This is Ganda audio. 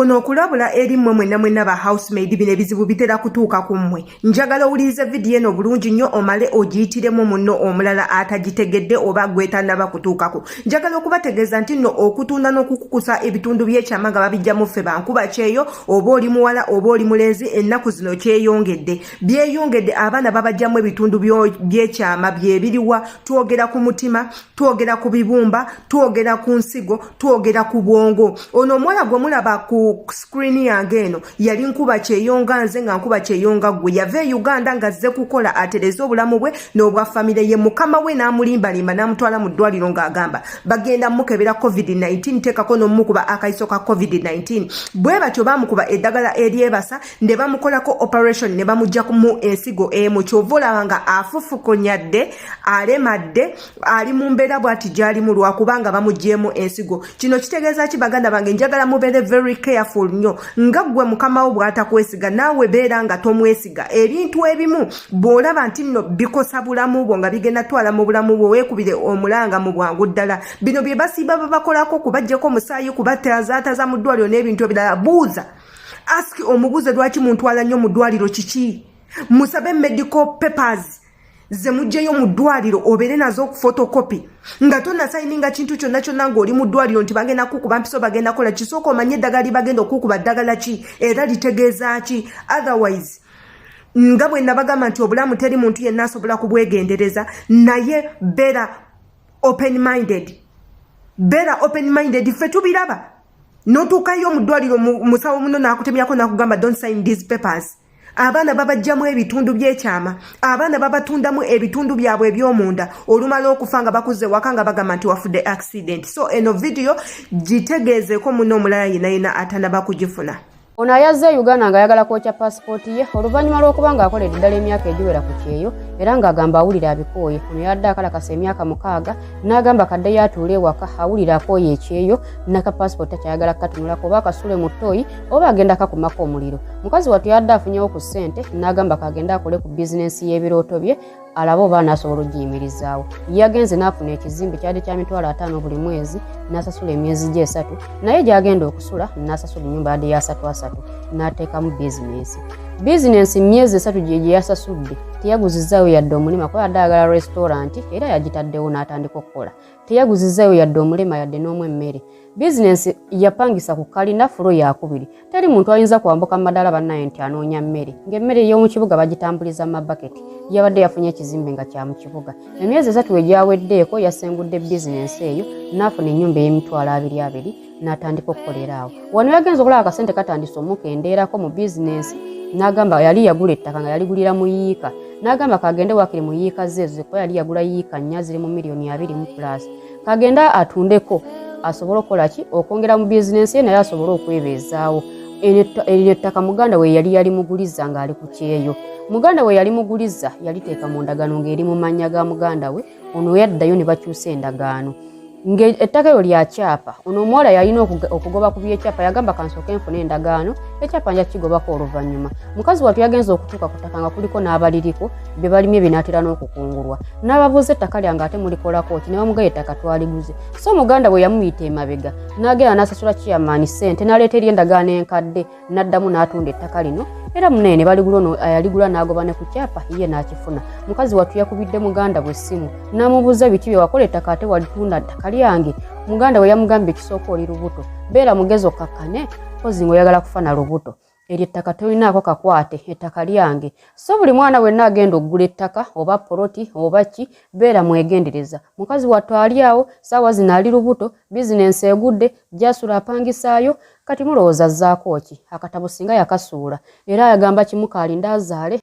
Kuno kulabula eri mwenna ba housemaid bine bizibu bitera kutuuka ku mmwe. Njagala owulirize video eno bulungi nnyo omale ogiyitiremu munno omulala atagitegedde oba gwetannaba kutuukako. Njagala okubategeeza nti nno okutunda n'okukukusa ebitundu by'ekyama nga babijjamu ffe bankuba kyeyo oba oli muwala oba oli mulenzi ennaku zino kyeyongedde. Byeyongedde abaana babajjamu ebitundu by'ekyama byebiriwa twogera ku mutima, twogera ku bibumba, twogera ku nsigo, twogera ku bwongo. Ono omuwala gwe mulaba ku screen yange eno yali nkuba kyeyonga nze nga nkuba kyeyonga gwe yava e Uganda nga azze kukola atereza obulamu bwe n'obwa famire ye mukama we n'amulimbalimba n'amutwala mu ddwaliro ng'agamba bagenda mukebera COVID-19 teekako n'omukuba akayiso ka COVID-19 bwe batyo bamukuba eddagala eryebasa ne bamukolako operation ne bamujja mu ensigo emu kyova olaba nga afufukonyadde alemadde ali mu mbeera bw'ati gy'alimu lwakubanga bamuggyemu ensigo. Kino kitegeeza ki baganda bange njagala mubeere very careful nnyo nga gwe mukama wo bw'atakwesiga naawe beera nga tomwesiga. Ebintu ebimu bw'olaba nti nno bikosa bulamu bwo nga bigenda twala mu bulamu bwo weekubire omulanga mu bwangu ddala. Bino bye basiiba babakolako kubaggyako omusaayi kubatezaataza mu ddwaliro n'ebintu ebirala. Buuza aski omubuuze lwaki muntwala nnyo mu ddwaliro kiki? Musabe medical papers ze mujjeyo mu ddwaliro obeere nazo photocopy nga tonna sayininga kintu kyonna kyonna ng'oli mu ddwaliro nti bagenda kukuba mpiso bagenda kola kisooka omanye eddagala libagenda okukuba ddagala ki era litegeeza ki. Otherwise nga bwe nabagamba nti obulamu teri muntu yenna asobola kubwegendereza naye beera open minded. Beera open minded ffe tubiraba n'otuukayo mu ddwaliro musawo muno n'akutemyako n'akugamba don't sign these papers. Abaana babajjamu ebitundu by'ekyama, abaana babatundamu ebitundu byabwe eby'omunda olumala okufa nga bakuze waka nga bagamba nti wafudde accident. So eno video gitegeezeeko muno omulala yenna atanaba kugifuna. Ono ayazze Uganda ng'ayagala kwokya passport ye oluvannyuma lw'okuba ng'akoledde ddala emyaka egiwera ku kyeyo era ng'agamba awulira abikooye. Ono yadde akalakasa emyaka 6 n'agamba kadde yatuule ewaka awulira akooye ekyeyo naka passport akyayagala katunulako oba akasule mu ttooyi oba agenda kakumako omuliro. Mukazi wattu yadde afunyewo ku ssente n'agamba kagenda akole ku bizinensi y'ebirooto bye alaba oba n'asobola okugiyimirizaawo. Yagenze n'afuna ekizimbe kyadde kya $50 buli mwezi n'asasula emyezi gye 3 naye gy'agenda okusula n'asasula ennyumba yadde ya 3 n'ateekamu bizinensi. Bizinensi myezi 3 gye yasasudde teyaguzizaayo yadde omulima kuba yadde ayagala restaurant era yagitaddewo n'atandika okukola. Teyaguzizaayo yadde omulima yadde n'omwa emmere. Bizinensi yapangisa ku kalina fulo yakubiri. Teri muntu ayinza kwambuka madala bannaye nti anoonya mmere. Ng'emmere y'omu kibuga bagitambuliza mu mabaketi. Yabadde yafunye ekizimbe nga kya mu kibuga. Emyezi 3 egyaweddeeko yasengudde bizinensi eyo n'afuna ennyumba ey'emitwalo 2 n'atandika okukolera awo. Wano yagenze okulaba akasente katandise omukendeerako mu bizinensi n'agamba yali yagula ettaka nga yaligulira mu yiika. N'agamba kagende wakiri mu yiika zezo kuba yali yagula yiika 4 ziri mu miliyoni 2+. Kagenda atundeko asobola okukola ki okwongera mu bizinensi ye naye asobola okwebeezaawo. Eryo ettaka muganda we yali muguliza ng'ali ku kyeyo. Muganda we yali muguliza yaliteeka mu ndagaano ng'eri mu mannya ga muganda we. Ono yaddayo ne bakyusa endagaano ettaka eryo lyakyapa. Ono omuwala yalina okugoba ku byekyapa yagamba kansooke nfune endagaano ekyapa nja kigobako oluvannyuma. Mukazi wattu yagenza okutuuka ku ttaka nga kuliko n'abaliriko bye balimye binaatera n'okukungulwa. N'ababuuza ettaka lyange ate mulikolako ki ne bamugaya ettaka twaliguze. So muganda we yamuyita emabega n'agenda n'asasula chairman ssente n'aleeta eri endagaano enkadde n'addamu n'atunda ettaka lino era munene ne baligula ono ayaligula n'agoba ne ku kyapa ye n'akifuna. Mukazi wattu yakubidde muganda bwe essimu n'amubuuza biki bye wakola ettaka ate walitunda ttaka lyange. Muganda we yamugambye ekisooka oli lubuto beera mugezi okakkane pozi ng'oyagala kufa na lubuto eryo ettaka tolinaako kakwate ettaka lyange. So buli mwana wenna agenda okugula ettaka oba poloti oba ki beera mwegendereza. Mukazi wattu ali awo saawa zino ali lubuto bizinensi egudde gy'asula apangisaayo kati mulowooza zzaako ki akatabo singa yakasuula era ayagamba kimuka alinda azaale